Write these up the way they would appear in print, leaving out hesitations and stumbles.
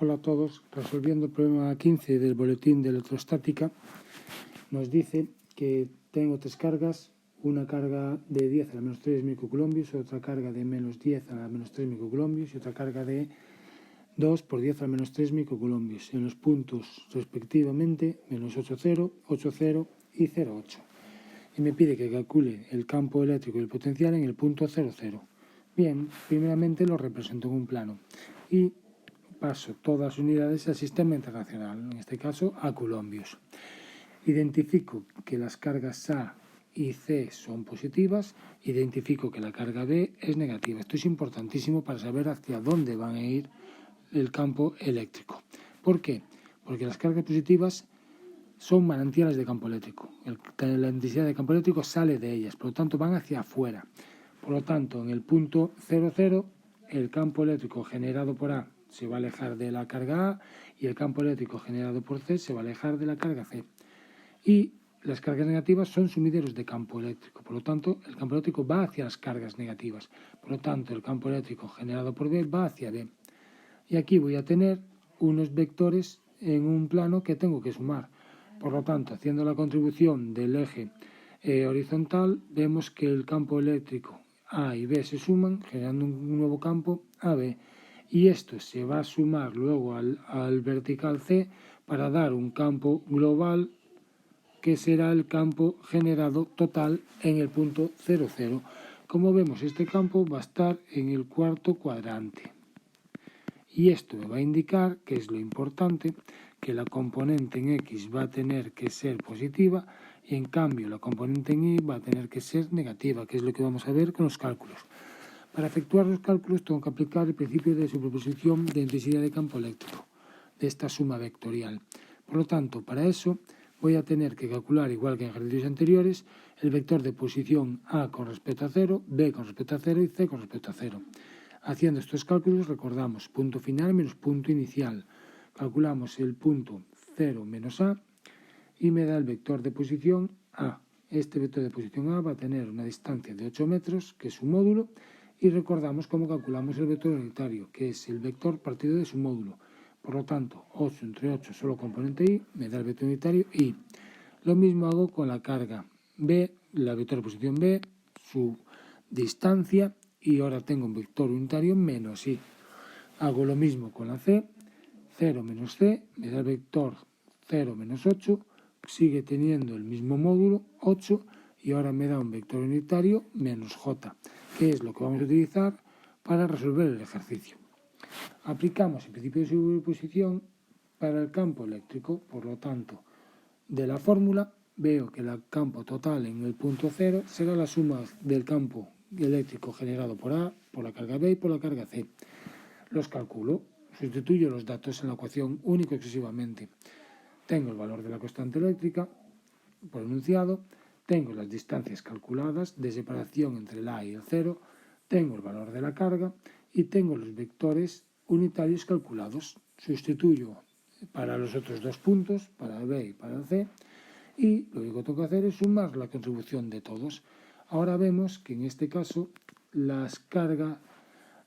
Hola a todos. Resolviendo el problema 15 del boletín de electrostática, nos dice que tengo tres cargas, una carga de 10 a la menos 3 microcoulombios, otra carga de menos 10 a la menos 3 microcoulombios y otra carga de 2 por 10 a la menos 3 microcoulombios en los puntos respectivamente menos 8,0, 8,0 y 0,8. Y me pide que calcule el campo eléctrico y el potencial en el punto 0,0. Bien, primeramente lo represento en un plano y paso todas las unidades al sistema internacional, en este caso a coulombios. Identifico que las cargas A y C son positivas, identifico que la carga B es negativa. Esto es importantísimo para saber hacia dónde van a ir el campo eléctrico. ¿Por qué? Porque las cargas positivas son manantiales de campo eléctrico. La intensidad de campo eléctrico sale de ellas, por lo tanto van hacia afuera. Por lo tanto, en el punto 0,0, el campo eléctrico generado por A se va a alejar de la carga A y el campo eléctrico generado por C se va a alejar de la carga C. Y las cargas negativas son sumideros de campo eléctrico, por lo tanto el campo eléctrico va hacia las cargas negativas, por lo tanto el campo eléctrico generado por B va hacia B. Y aquí voy a tener unos vectores en un plano que tengo que sumar, por lo tanto haciendo la contribución del eje horizontal vemos que el campo eléctrico A y B se suman generando un nuevo campo AB. Y esto se va a sumar luego al vertical C para dar un campo global que será el campo generado total en el punto 0,0. Como vemos, este campo va a estar en el cuarto cuadrante. Y esto me va a indicar, que es lo importante, que la componente en X va a tener que ser positiva y en cambio la componente en Y va a tener que ser negativa, que es lo que vamos a ver con los cálculos. Para efectuar los cálculos tengo que aplicar el principio de superposición de intensidad de campo eléctrico, de esta suma vectorial. Por lo tanto, para eso voy a tener que calcular, igual que en ejercicios anteriores, el vector de posición A con respecto a 0, B con respecto a 0 y C con respecto a 0. Haciendo estos cálculos recordamos punto final menos punto inicial. Calculamos el punto 0 menos A y me da el vector de posición A. Este vector de posición A va a tener una distancia de 8 metros, que es su módulo, y recordamos cómo calculamos el vector unitario, que es el vector partido de su módulo. Por lo tanto, 8 entre 8 solo componente Y, me da el vector unitario Y. Lo mismo hago con la carga B, la vector de posición B, su distancia, y ahora tengo un vector unitario menos Y. Hago lo mismo con la C, 0 menos C, me da el vector 0 menos 8, sigue teniendo el mismo módulo, 8, y ahora me da un vector unitario menos J, que es lo que vamos a utilizar para resolver el ejercicio. Aplicamos el principio de superposición para el campo eléctrico, por lo tanto, de la fórmula veo que el campo total en el punto 0 será la suma del campo eléctrico generado por A, por la carga B y por la carga C. Los calculo, sustituyo los datos en la ecuación único y exclusivamente. Tengo el valor de la constante eléctrica por enunciado, tengo las distancias calculadas de separación entre el A y el 0, tengo el valor de la carga y tengo los vectores unitarios calculados. Sustituyo para los otros dos puntos, para el B y para el C, y lo único que tengo que hacer es sumar la contribución de todos. Ahora vemos que en este caso la carga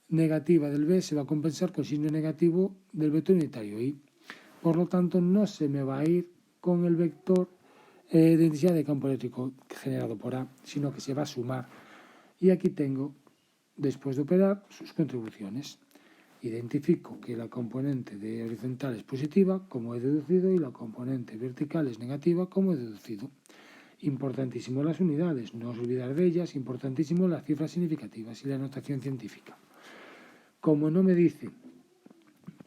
negativa del B se va a compensar con el signo negativo del vector unitario Y. Por lo tanto, no se me va a ir con el vector de intensidad de campo eléctrico generado por A, sino que se va a sumar. Y aquí tengo, después de operar, sus contribuciones. Identifico que la componente de horizontal es positiva, como he deducido, y la componente vertical es negativa, como he deducido. Importantísimo las unidades, no os olvidar de ellas, importantísimo las cifras significativas y la notación científica. Como no me dice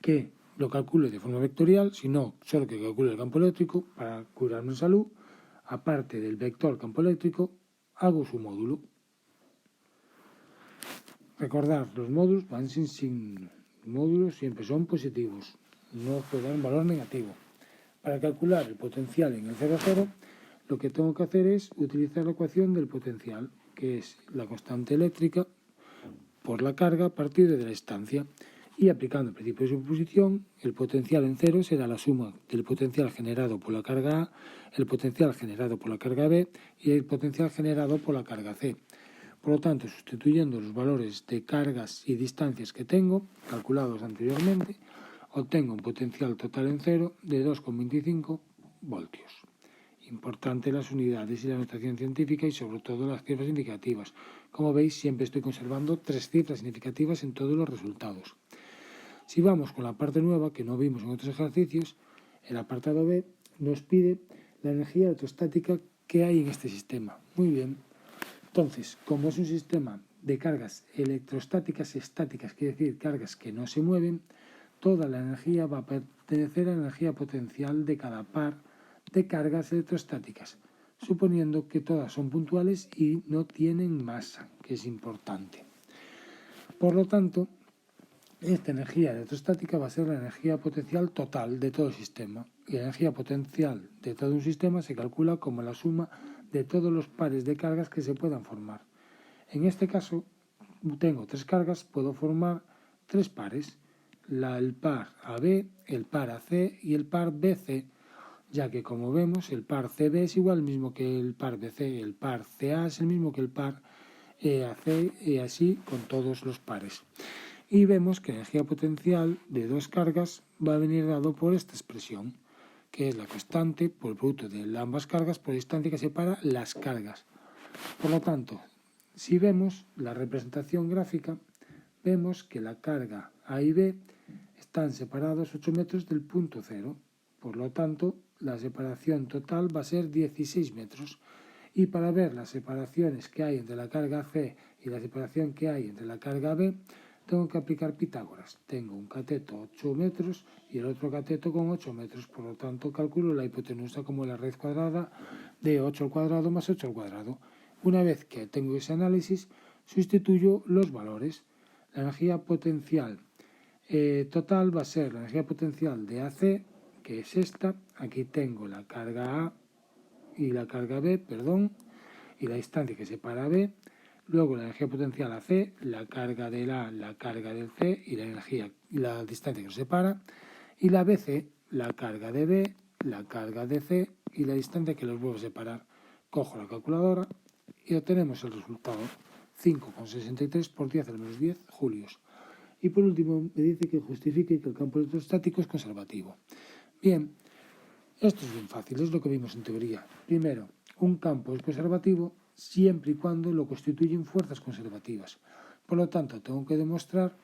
que lo calcule de forma vectorial, sino solo que calcule el campo eléctrico, para curarme en salud, aparte del vector campo eléctrico, hago su módulo. Recordad, los módulos van sin signo. Los módulos siempre son positivos, no puede dar un valor negativo. Para calcular el potencial en el 0,0, lo que tengo que hacer es utilizar la ecuación del potencial, que es la constante eléctrica por la carga a partir de la distancia. Y aplicando el principio de superposición, el potencial en 0 será la suma del potencial generado por la carga A, el potencial generado por la carga B y el potencial generado por la carga C. Por lo tanto, sustituyendo los valores de cargas y distancias que tengo, calculados anteriormente, obtengo un potencial total en cero de 2,25 voltios. Importante las unidades y la notación científica y sobre todo las cifras indicativas. Como veis, siempre estoy conservando 3 cifras significativas en todos los resultados. Si vamos con la parte nueva que no vimos en otros ejercicios, el apartado B nos pide la energía electrostática que hay en este sistema. Muy bien. Entonces, como es un sistema de cargas electrostáticas estáticas, quiere decir cargas que no se mueven, toda la energía va a pertenecer a la energía potencial de cada par de cargas electrostáticas, suponiendo que todas son puntuales y no tienen masa, que es importante. Por lo tanto, esta energía electrostática va a ser la energía potencial total de todo el sistema. Y la energía potencial de todo un sistema se calcula como la suma de todos los pares de cargas que se puedan formar. En este caso, tengo 3 cargas, puedo formar 3 pares. El par AB, el par AC y el par BC, ya que como vemos el par CB es igual al mismo que el par BC, el par CA es el mismo que el par AC y así con todos los pares. Y vemos que la energía potencial de 2 cargas va a venir dado por esta expresión, que es la constante por el producto de ambas cargas por la distancia que separa las cargas. Por lo tanto, si vemos la representación gráfica, vemos que la carga A y B están separados 8 metros del punto cero. Por lo tanto, la separación total va a ser 16 metros. Y para ver las separaciones que hay entre la carga C y la separación que hay entre la carga B, tengo que aplicar Pitágoras. Tengo un cateto 8 metros y el otro cateto con 8 metros. Por lo tanto, calculo la hipotenusa como la raíz cuadrada de 8 al cuadrado más 8 al cuadrado. Una vez que tengo ese análisis, sustituyo los valores. La energía potencial total va a ser la energía potencial de AC, que es esta. Aquí tengo la carga A y la carga B, y la distancia que separa B. Luego la energía potencial AC, la carga del A, la carga del C y la distancia que nos separa. Y la BC, la carga de B, la carga de C y la distancia que los vuelve a separar. Cojo la calculadora y obtenemos el resultado, 5,63 por 10 a la menos 10 julios. Y por último me dice que justifique que el campo electrostático es conservativo. Bien, esto es bien fácil, es lo que vimos en teoría. Primero, un campo es conservativo siempre y cuando lo constituyen fuerzas conservativas. Por lo tanto, tengo que demostrar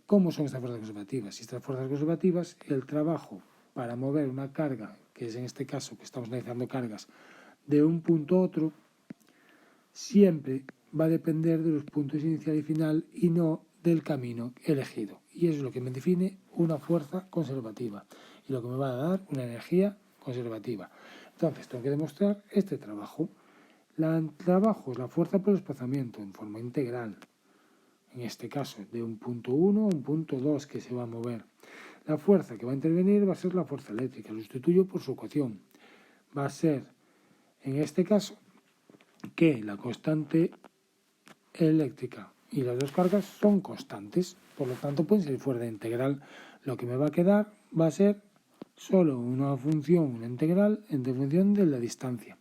cómo son estas fuerzas conservativas. Si estas fuerzas conservativas, el trabajo para mover una carga, que es en este caso que estamos analizando cargas, de un punto a otro, siempre va a depender de los puntos inicial y final y no del camino elegido. Y eso es lo que me define una fuerza conservativa y lo que me va a dar una energía conservativa. Entonces, tengo que demostrar este trabajo. El trabajo es la fuerza por desplazamiento en forma integral. En este caso, de un punto 1 a un punto 2 que se va a mover. La fuerza que va a intervenir va a ser la fuerza eléctrica. Lo sustituyo por su ecuación. Va a ser, en este caso, que la constante eléctrica y las dos cargas son constantes. Por lo tanto, pueden ser fuera de integral. Lo que me va a quedar va a ser solo una función, una integral, en función de la distancia.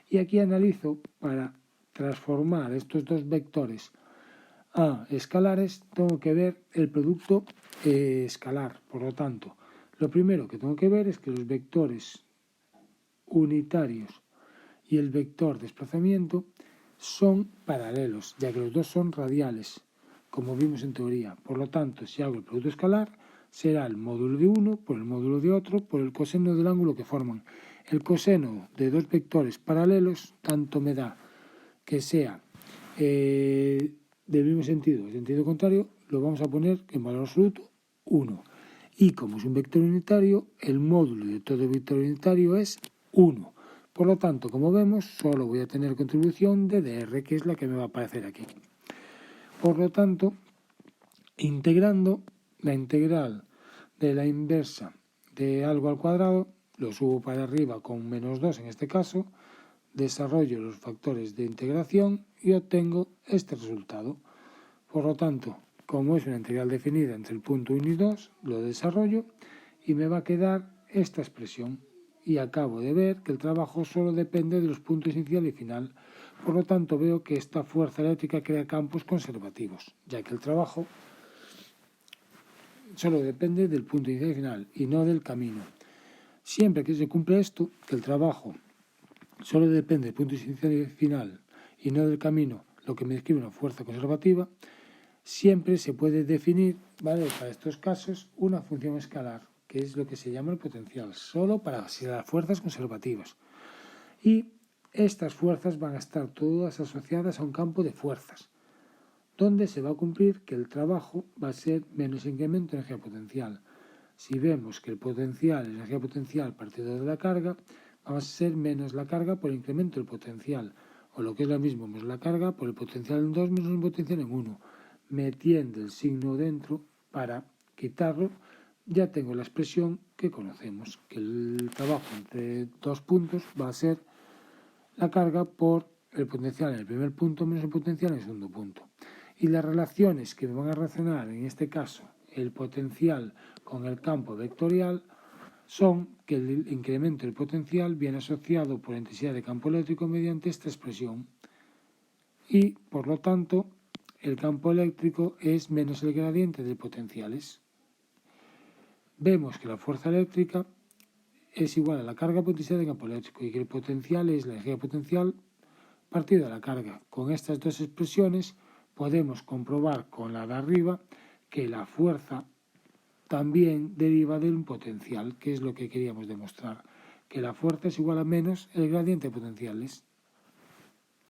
Y aquí analizo para transformar estos dos vectores a escalares, tengo que ver el producto escalar. Por lo tanto, lo primero que tengo que ver es que los vectores unitarios y el vector desplazamiento son paralelos, ya que los dos son radiales, como vimos en teoría. Por lo tanto, si hago el producto escalar, será el módulo de uno por el módulo de otro por el coseno del ángulo que forman. El coseno de dos vectores paralelos tanto me da que sea del mismo sentido, el sentido contrario, lo vamos a poner en valor absoluto 1. Y como es un vector unitario, el módulo de todo vector unitario es 1. Por lo tanto, como vemos, solo voy a tener contribución de dr, que es la que me va a aparecer aquí. Por lo tanto, integrando la integral de la inversa de algo al cuadrado, lo subo para arriba con menos 2 en este caso, desarrollo los factores de integración y obtengo este resultado. Por lo tanto, como es una integral definida entre el punto 1 y 2, lo desarrollo y me va a quedar esta expresión. Y acabo de ver que el trabajo solo depende de los puntos inicial y final. Por lo tanto, veo que esta fuerza eléctrica crea campos conservativos, ya que el trabajo solo depende del punto inicial y final y no del camino. Siempre que se cumple esto, que el trabajo solo depende del punto inicial y final y no del camino, lo que me describe una fuerza conservativa, siempre se puede definir, ¿vale?, para estos casos, una función escalar, que es lo que se llama el potencial, solo para las fuerzas conservativas. Y estas fuerzas van a estar todas asociadas a un campo de fuerzas, donde se va a cumplir que el trabajo va a ser menos incremento de energía potencial. Si vemos que el potencial, la energía potencial partido de la carga, va a ser menos la carga por el incremento del potencial, o lo que es lo mismo, menos la carga por el potencial en 2 menos el potencial en 1. Metiendo el signo dentro para quitarlo, ya tengo la expresión que conocemos, que el trabajo entre 2 puntos va a ser la carga por el potencial en el primer punto menos el potencial en el segundo punto. Y las relaciones que me van a relacionar, en este caso, el potencial con el campo vectorial, son que el incremento del potencial viene asociado por la intensidad de campo eléctrico mediante esta expresión. Y, por lo tanto, el campo eléctrico es menos el gradiente de potenciales. Vemos que la fuerza eléctrica es igual a la carga potencial de campo eléctrico y que el potencial es la energía potencial partido de la carga. Con estas dos expresiones podemos comprobar con la de arriba que la fuerza también deriva de un potencial, que es lo que queríamos demostrar, que la fuerza es igual a menos el gradiente de potenciales.